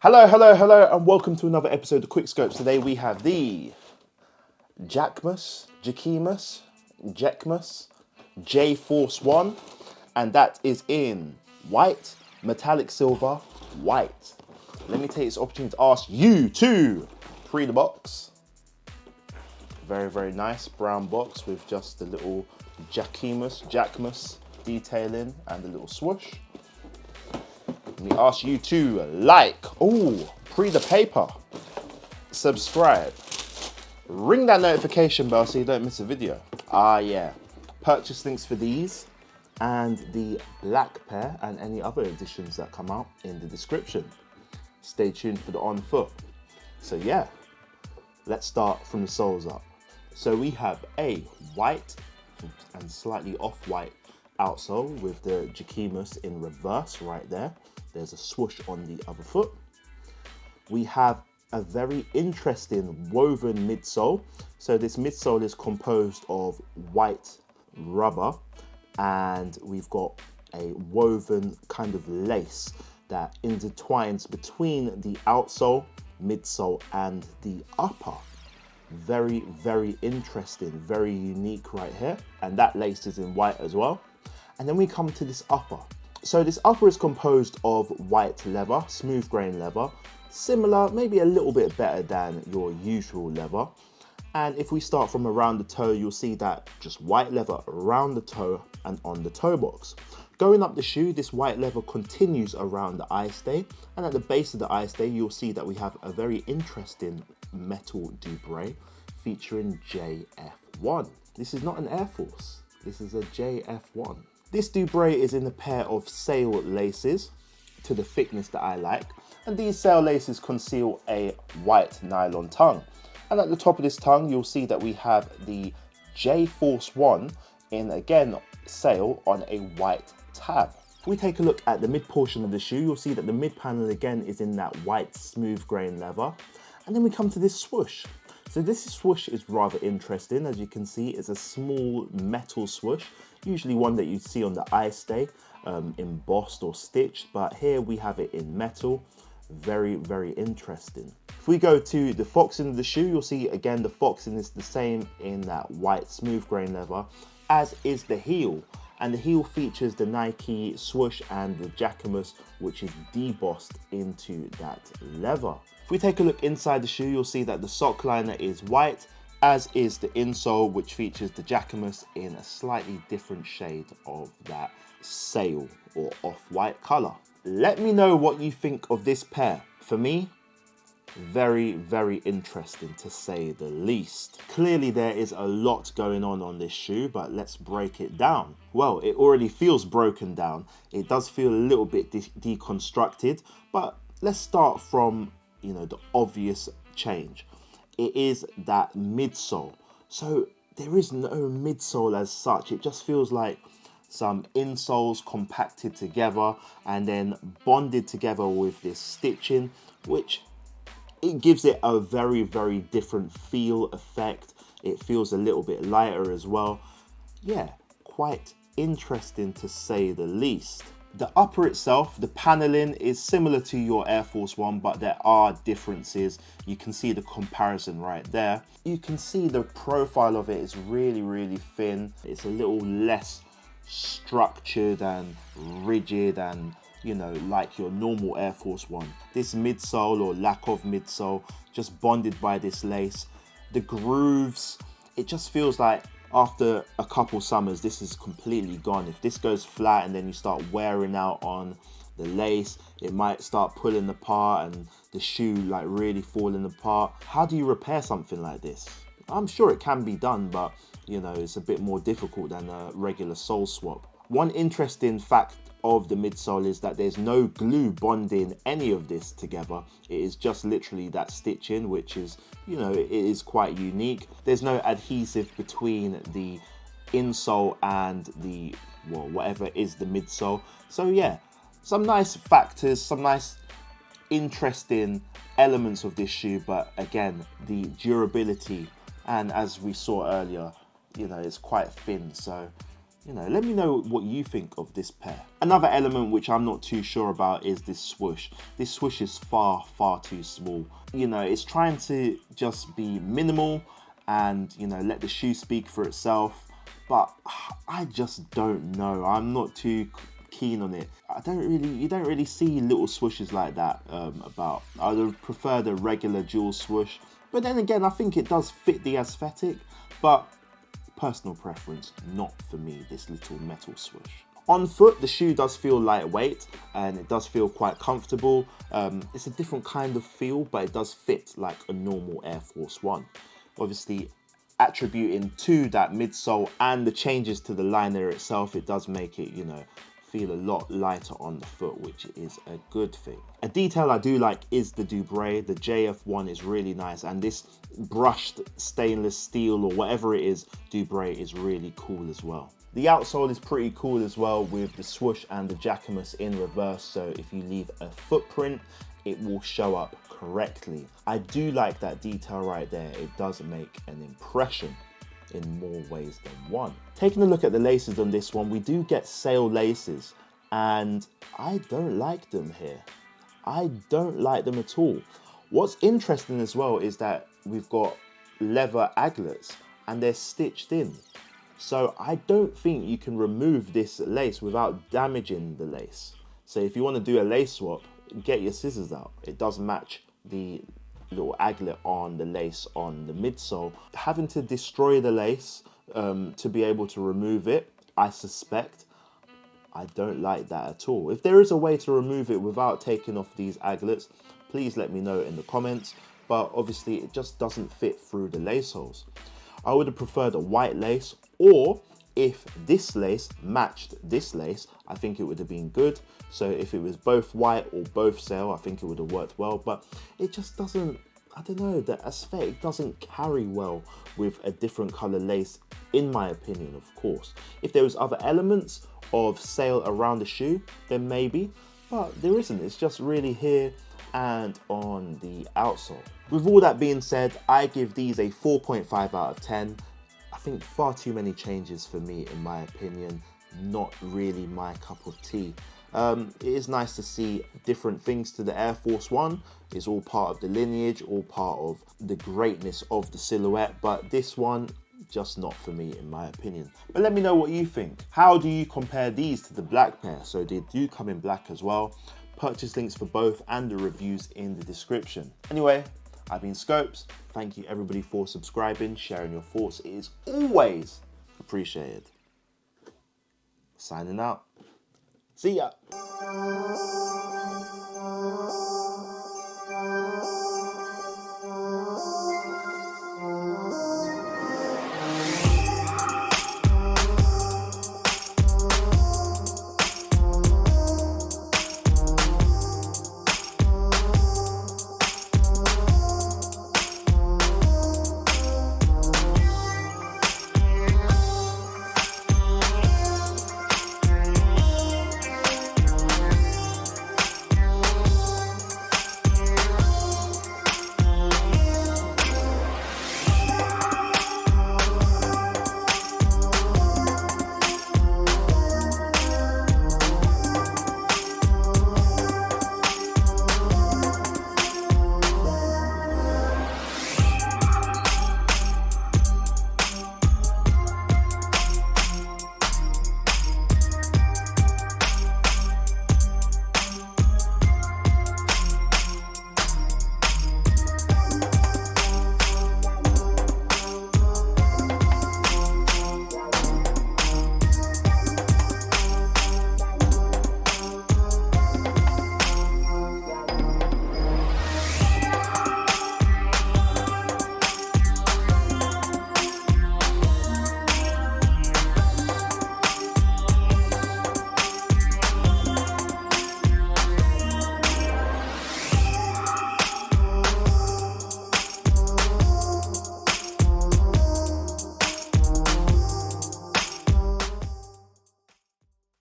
Hello, hello, hello, and welcome to another episode of QuickSchopes. Today we have the Jacquemus, J-Force 1, and that is in white, metallic silver, white. Let me take this opportunity to ask you to pre the box. Very, very nice brown box with just the little Jacquemus detailing and the little swoosh. Let me ask you to pre the paper, subscribe, ring that notification bell so you don't miss a video. Purchase links for these and the black pair and any other editions that come out in the description. Stay tuned for the on foot. So yeah, let's start from the soles up. So we have a white and slightly off-white outsole with the Jacquemus in reverse right there. There's a swoosh on the other foot. We have a very interesting woven midsole. So this midsole is composed of white rubber and we've got a woven kind of lace that intertwines between the outsole, midsole and the upper. Very, very interesting, very unique right here. And that lace is in white as well. And then we come to this upper. So this upper is composed of white leather, smooth grain leather, similar, maybe a little bit better than your usual leather. And if we start from around the toe, you'll see that just white leather around the toe and on the toe box. Going up the shoe, this white leather continues around the eye stay. And at the base of the eye stay, you'll see that we have a very interesting metal dubray featuring JF1. This is not an Air Force, this is a JF1. This dubray is in a pair of sail laces to the thickness that I like, and these sail laces conceal a white nylon tongue. And at the top of this tongue, you'll see that we have the J-Force 1 in, again, sail on a white tab. If we take a look at the mid portion of the shoe, you'll see that the mid panel again is in that white smooth grain leather. And then we come to this swoosh. So this swoosh is rather interesting. As you can see, it's a small metal swoosh, usually one that you see on the eye stay, embossed or stitched, but here we have it in metal. Very, very interesting. If we go to the foxing of the shoe, you'll see again the foxing is the same in that white smooth grain leather, as is the heel. And the heel features the Nike swoosh and the Jacquemus, which is debossed into that leather. If we take a look inside the shoe, you'll see that the sock liner is white, as is the insole, which features the Jacquemus in a slightly different shade of that sail or off-white color. Let me know what you think of this pair. For me, very, very interesting to say the least. Clearly there is a lot going on this shoe, but let's break it down. Well, it already feels broken down. It does feel a little bit deconstructed, but let's start from, the obvious change. It is that midsole. So there is no midsole as such. It just feels like some insoles compacted together and then bonded together with this stitching, which it gives it a very, very different feel effect. It feels a little bit lighter as well. Yeah, quite interesting to say the least. The upper itself, the paneling is similar to your Air Force 1, but there are differences. You can see the comparison right there. You can see the profile of it is really, really thin. It's a little less structured and rigid and, like your normal Air Force 1. This midsole or lack of midsole, just bonded by this lace. The grooves, it just feels like after a couple summers, this is completely gone. If this goes flat and then you start wearing out on the lace, it might start pulling apart and the shoe like really falling apart. How do you repair something like this? I'm sure it can be done, but it's a bit more difficult than a regular sole swap. One interesting fact of the midsole is that there's no glue bonding any of this together. It is just literally that stitching, which is, it is quite unique. There's no adhesive between the insole and the, whatever is the midsole. So yeah, some nice factors, some nice interesting elements of this shoe, but again, the durability, and as we saw earlier, it's quite thin. So You know, let me know what you think of this pair. Another element which I'm not too sure about is this swoosh. This swoosh is far too small. You know, it's trying to just be minimal and, you know, let the shoe speak for itself. But I just don't know. I'm not too keen on it. You don't really see little swooshes like that about. I would prefer the regular dual swoosh. But then again, I think it does fit the aesthetic. But personal preference, not for me, this little metal swoosh. On foot, the shoe does feel lightweight and it does feel quite comfortable. It's a different kind of feel, but it does fit like a normal Air Force One. Obviously, attributing to that midsole and the changes to the liner itself, it does make it, you know, feel a lot lighter on the foot, which is a good thing. A detail I do like is the Dubray. The JF1 is really nice, and this brushed stainless steel or whatever it is, Dubray is really cool as well. The outsole is pretty cool as well with the swoosh and the Jacquemus in reverse, so if you leave a footprint, it will show up correctly. I do like that detail right there. It does make an impression in more ways than one. Taking a look at the laces on this one, we do get sail laces, and I don't like them here. I don't like them at all. What's interesting as well is that we've got leather aglets and they're stitched in. So I don't think you can remove this lace without damaging the lace. So if you want to do a lace swap, get your scissors out. It does match the little aglet on the lace on the midsole. Having to destroy the lace to be able to remove it, I suspect, I don't like that at all. If there is a way to remove it without taking off these aglets, please let me know in the comments. But obviously it just doesn't fit through the lace holes. I would have preferred a white lace, or if this lace matched this lace, I think it would have been good. So if it was both white or both sail, I think it would have worked well, but it just doesn't, I don't know, the aesthetic doesn't carry well with a different color lace, in my opinion, of course. If there was other elements of sail around the shoe, then maybe, but there isn't. It's just really here and on the outsole. With all that being said, I give these a 4.5 out of 10. I think far too many changes for me, in my opinion. Not really my cup of tea. It is nice to see different things to the Air Force One. It's all part of the lineage, all part of the greatness of the silhouette, but this one, just not for me, in my opinion. But let me know what you think. How do you compare these to the black pair? So they do come in black as well. Purchase links for both and the reviews in the description. Anyway, I've been Schopes. Thank you everybody for subscribing, sharing your thoughts. It is always appreciated. Signing out. See ya.